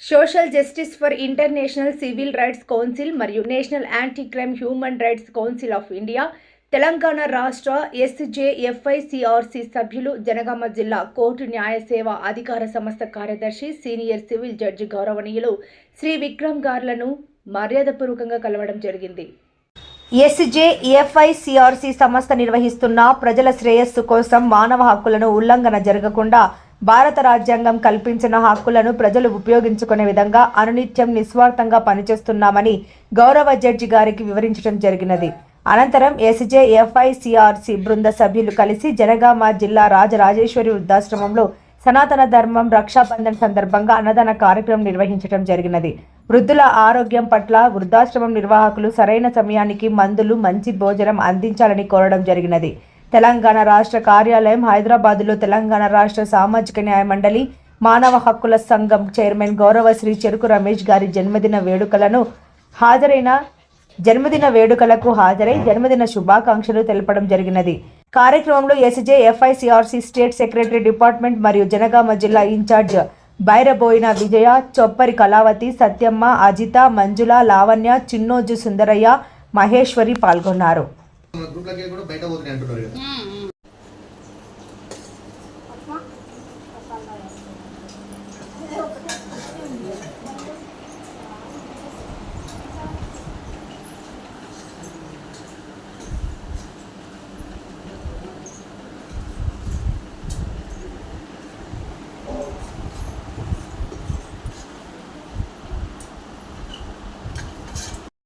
Social justice for international civil rights council మరియు national anti crime human rights council of India, Telangana రాష్ట్ర SJFICRC సభ్యులు, జనగామ జిల్లా court న్యాయ సేవ అధికార సంస్థ కార్యదర్శి, సీనియర్ సివిల్ జడ్జి గౌరవనీయులు శ్రీ విక్రమ్ గార్లను మర్యాదపూర్వకంగా కలవడం జరిగింది. ఎస్జేఎఫ్ఐసిఆర్సి సంస్థ నిర్వహిస్తున్న ప్రజల శ్రేయస్సు కోసం మానవ హక్కులను ఉల్లంఘన జరగకుండా భారత రాజ్యాంగం కల్పించిన హక్కులను ప్రజలు ఉపయోగించుకునే విధంగా అనునిత్యం నిస్వార్థంగా పనిచేస్తున్నామని గౌరవ జడ్జి గారికి వివరించడం జరిగినది. అనంతరం ఎస్జేఎఫ్ఐసిఆర్సి బృంద సభ్యులు కలిసి జనగామ జిల్లా రాజరాజేశ్వరి వృద్ధాశ్రమంలో సనాతన ధర్మం రక్షాబంధన్ సందర్భంగా అన్నదాన కార్యక్రమం నిర్వహించడం జరిగినది. వృద్ధుల ఆరోగ్యం పట్ల వృద్ధాశ్రమం నిర్వాహకులు సరైన సమయానికి మందులు, మంచి భోజనం అందించాలని కోరడం జరిగినది. తెలంగాణ రాష్ట్ర కార్యాలయం హైదరాబాదులో తెలంగాణ రాష్ట్ర సామాజిక న్యాయ మండలి మానవ హక్కుల సంఘం చైర్మన్ గౌరవ శ్రీ చెరుకు రమేష్ గారి జన్మదిన వేడుకలకు హాజరై జన్మదిన శుభాకాంక్షలు తెలపడం జరిగినది. కార్యక్రమంలో ఎస్జేఎఫ్ఐసిఆర్సి స్టేట్ సెక్రటరీ డిపార్ట్మెంట్ మరియు జనగామ జిల్లా ఇన్ఛార్జ్ బైరబోయిన విజయ, చొప్పరి కళావతి, సత్యమ్మ, అజిత, మంజుల, లావణ్య, చిన్నోజు సుందరయ్య, మహేశ్వరి పాల్గొన్నారు.